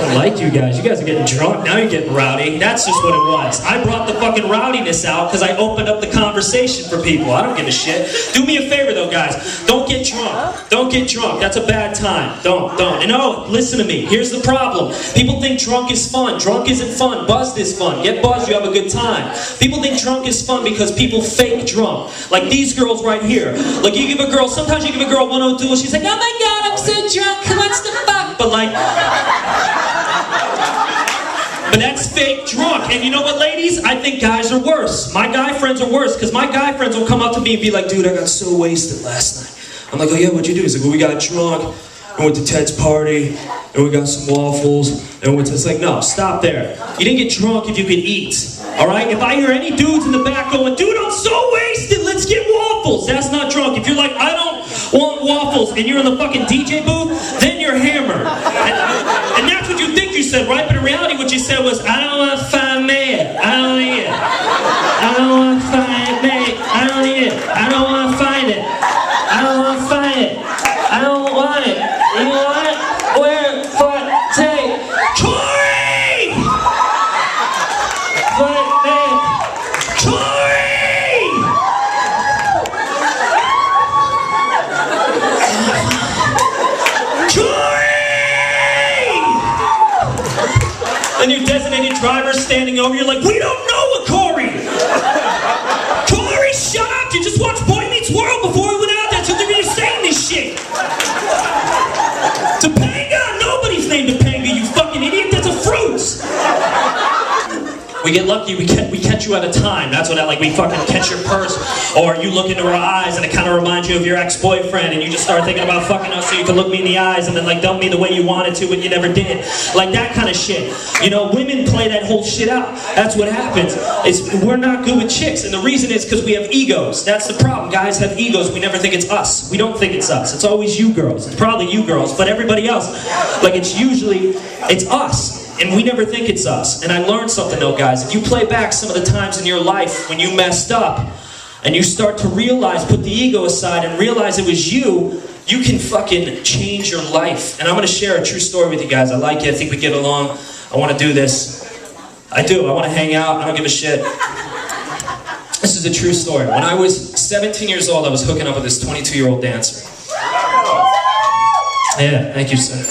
I like you guys. You guys are getting drunk. Now you're getting rowdy. That's just what it was. I brought the fucking rowdiness out because I opened up the conversation for people. I don't give a shit. Do me a favor though, guys. Don't get drunk. Don't get drunk. That's a bad time. Don't. And no, listen to me. Here's the problem. People think drunk is fun. Drunk isn't fun. Buzzed is fun. Get buzzed, you have a good time. People think drunk is fun because people fake drunk. Like these girls right here. Like you give a girl, sometimes you give a girl 102, she's like, oh my god, I'm so drunk, who wants to fuck? But like, but that's fake drunk. And you know what, ladies? I think guys are worse. My guy friends are worse, because my guy friends will come up to me and be like, dude, I got so wasted last night. I'm like, oh yeah, what'd you do? He's like, well, we got drunk, we went to Ted's party, and we got some waffles, and we went to, it's like, no, stop there. You didn't get drunk if you could eat, all right? If I hear any dudes in the back going, dude, I'm so wasted, let's get waffles, that's not drunk. If you're like, I don't want waffles, and you're in the fucking DJ booth, then you're hammered. And that's what you think you said, right? But in reality, what you said was, I don't want to find man, I don't need it. I don't want to find man, I don't need it. I don't want to find it. I don't want to find it. I don't want it. You want it? Where? Foot, take. Corey! Foot, take. Corey! Corey! And your designated driver standing over, you're like, we don't know a Corey! Corey, shut up! You just watched Boy Meets World before we went out there, so they're gonna saying this shit! Topanga! Nobody's named Topanga, you fucking idiot! That's a fruit! We get lucky, we catch you at a time. That's what I like. We fucking catch your purse, or you look into our eyes and it kind of reminds you of your ex-boyfriend, and you just start thinking about fucking us so you can look me in the eyes and then like dump me the way you wanted to but you never did. Like that kind of shit. You know, women play that whole shit out. That's what happens. We're not good with chicks, and the reason is because we have egos. That's the problem. Guys have egos. We never think it's us. We don't think it's us. It's always you girls. It's probably you girls, but everybody else, like it's us. And we never think it's us. And I learned something though, guys. If you play back some of the times in your life when you messed up, and you start to realize, put the ego aside and realize it was you, you can fucking change your life. And I'm going to share a true story with you guys. I like it. I think we get along. I want to do this. I do. I want to hang out. I don't give a shit. This is a true story. When I was 17 years old, I was hooking up with this 22-year-old dancer. Yeah, thank you, sir.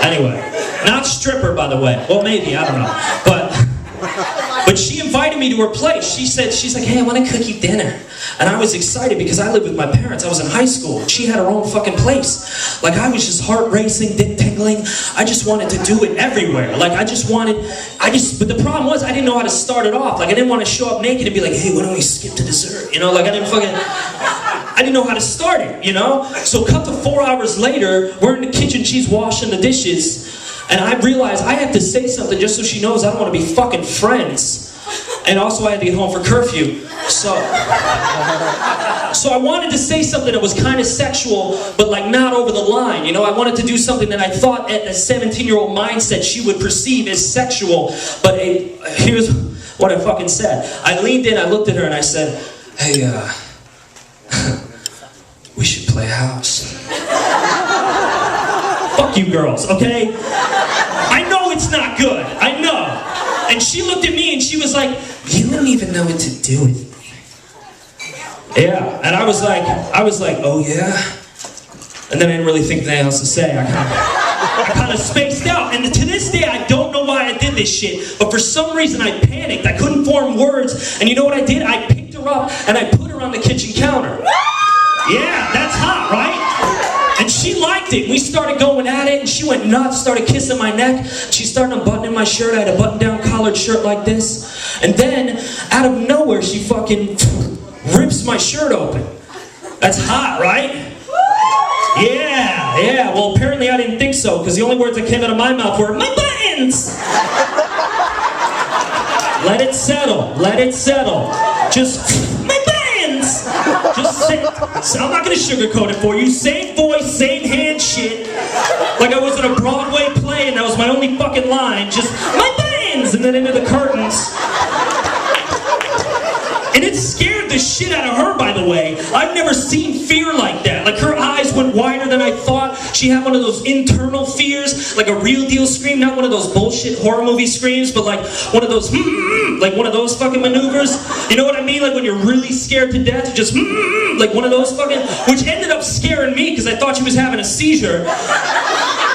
Anyway, not stripper, by the way. Well, maybe, I don't know. But she invited me to her place. She's like, hey, I want to cook you dinner. And I was excited because I lived with my parents. I was in high school. She had her own fucking place. Like, I was just heart racing, dick tingling. I just wanted to do it everywhere. Like, but the problem was I didn't know how to start it off. Like, I didn't want to show up naked and be like, hey, why don't we skip to dessert? You know, like, I didn't know how to start it, you know? So cut to 4 hours later, we're in the kitchen, she's washing the dishes, and I realized I have to say something just so she knows I don't want to be fucking friends. And also I had to get home for curfew. So I wanted to say something that was kind of sexual, but like not over the line, you know? I wanted to do something that I thought at a 17-year-old mindset she would perceive as sexual, but here's what I fucking said. I leaned in, I looked at her, and I said, hey, we should play house. Fuck you girls, okay? I know it's not good, I know. And she looked at me and she was like, you don't even know what to do with me. Yeah, and I was like, oh yeah? And then I didn't really think anything else to say. I kind of spaced out. And to this day, I don't know why I did this shit, but for some reason I panicked. I couldn't form words, and you know what I did? I picked her up and I put her on the kitchen counter. Yeah, that's hot, right? And she liked it. We started going at it, and she went nuts, started kissing my neck. She started unbuttoning my shirt. I had a button-down collared shirt like this. And then, out of nowhere, she fucking rips my shirt open. That's hot, right? Yeah. Well, apparently I didn't think so, because the only words that came out of my mouth were, my buttons! Let it settle. Just, my buttons! Just say, I'm not going to sugarcoat it for you. Same voice, same hand shit. Like I was in a Broadway play and that was my only fucking line. Just, my buttons! And then into the curtains. And it scared the shit out of her, by the way. I've never seen fear like that. Like her eyes went wider than I thought. She had one of those internal fears, like a real deal scream, not one of those bullshit horror movie screams, but like one of those, like one of those fucking maneuvers. You know what I mean? Like when you're really scared to death, you just, like one of those fucking, which ended up scaring me because I thought she was having a seizure.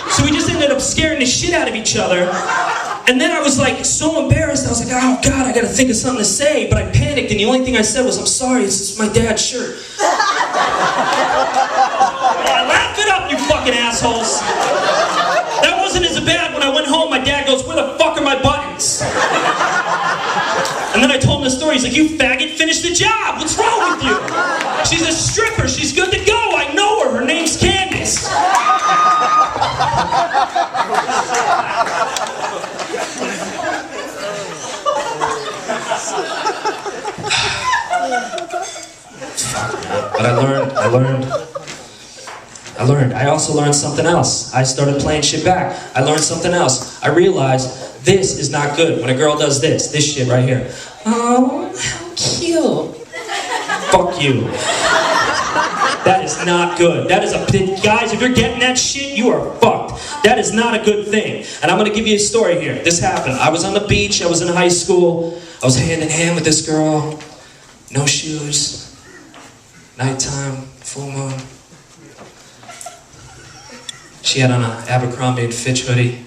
So we just ended up scaring the shit out of each other. And then I was like so embarrassed, I was like, oh God, I gotta think of something to say, but I panicked and the only thing I said was, I'm sorry, it's just my dad's shirt. Laugh it up, you fucking assholes. That wasn't as bad. When I went home, my dad goes, where the fuck are my buttons? And then I told him the story, he's like, you faggot, finish the job, what's wrong with you? She's a stripper, she's good to go, I know her name's Candace. But I also learned something else. I started playing shit back. I learned something else. I realized this is not good. When a girl does this shit right here. Oh, how cute. Fuck you. That is not good. That is guys, if you're getting that shit, you are fucked. That is not a good thing. And I'm gonna give you a story here. This happened. I was on the beach, I was in high school, I was hand in hand with this girl, no shoes, nighttime, full moon. She had on an Abercrombie & Fitch hoodie.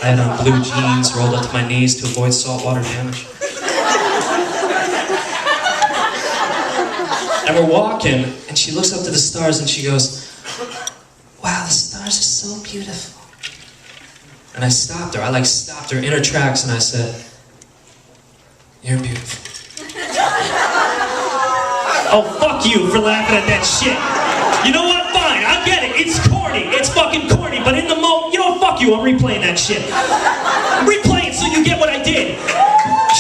I had on blue jeans rolled up to my knees to avoid saltwater damage. And we're walking, and she looks up to the stars and she goes, wow, the stars are so beautiful. And I stopped her. I stopped her in her tracks and I said, you're beautiful. Oh, fuck you for laughing at that shit. You know what? Fine, I get it. It's corny. It's fucking corny. But in the moment, you know what? Fuck you. I'm replaying that shit. I'm replaying so you get what I did.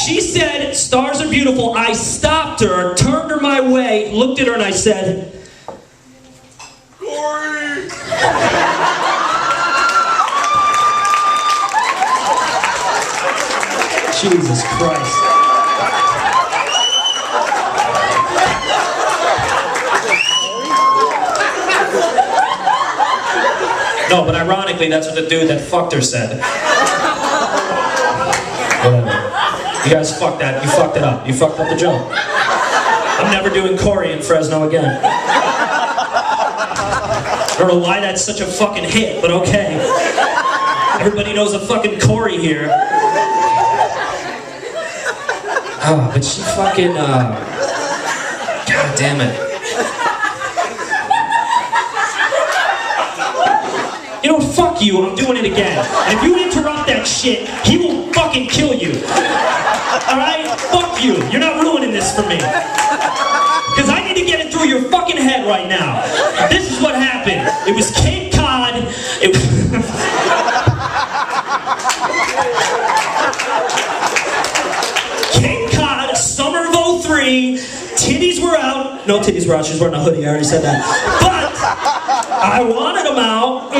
She said, stars are beautiful. I stopped her, turned her my way, looked at her, and I said, Corey! Jesus Christ. No, but ironically, that's what the dude that fucked her said. Whatever. You guys fucked that. You fucked it up. You fucked up the joke. I'm never doing Corey in Fresno again. I don't know why that's such a fucking hit, but okay. Everybody knows a fucking Corey here. Oh, but she fucking, God damn it. You know, fuck you, I'm doing it again. And if you interrupt that shit, he will fucking kill you. Alright? Fuck you. You're not ruining this for me. Because I need to get it through your fucking head right now. This is what happened. It was Cape Cod. It was... Cape Cod, summer of '03. Titties were out. No titties were out. She was wearing a hoodie. I already said that. But I wanted them out.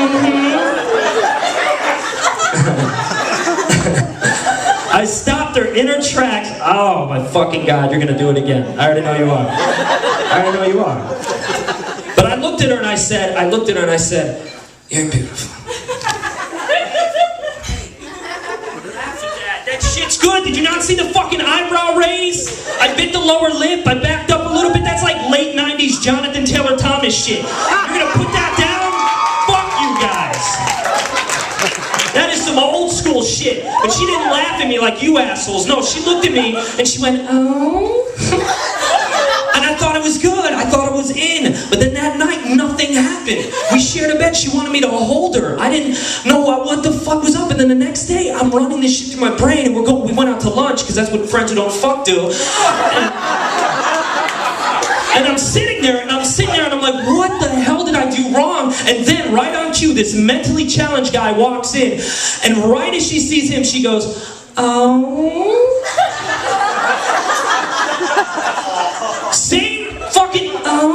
I stopped her in her tracks. Oh my fucking God, you're gonna do it again. I already know you are. I already know you are. But I looked at her and I said, you're beautiful. That shit's good. Did you not see the fucking eyebrow raise? I bit the lower lip. I backed up a little bit. That's like late 90s Jonathan Taylor Thomas shit. You're gonna put that down? Fuck you guys. That is some old school shit. But she didn't laugh at me like you assholes. No, she looked at me and she went, oh. And I thought it was good. I thought it was in. But then that night, nothing happened. We shared a bed. She wanted me to hold her. I didn't know what the fuck was up. And then the next day, I'm running this shit through my brain. And we went out to lunch because that's what friends who don't fuck do. And I'm sitting there and I'm like, what the hell did I do wrong? And then right on cue, this mentally challenged guy walks in. And right as she sees him, she goes, oh. Same fucking,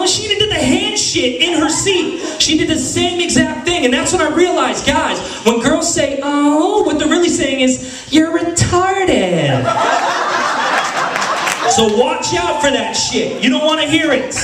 she even did the hand shit in her seat. She did the same exact thing. And that's when I realized, guys, when girls say, oh, what they're really saying is, you're retarded. So watch out for that shit. You don't want to hear it.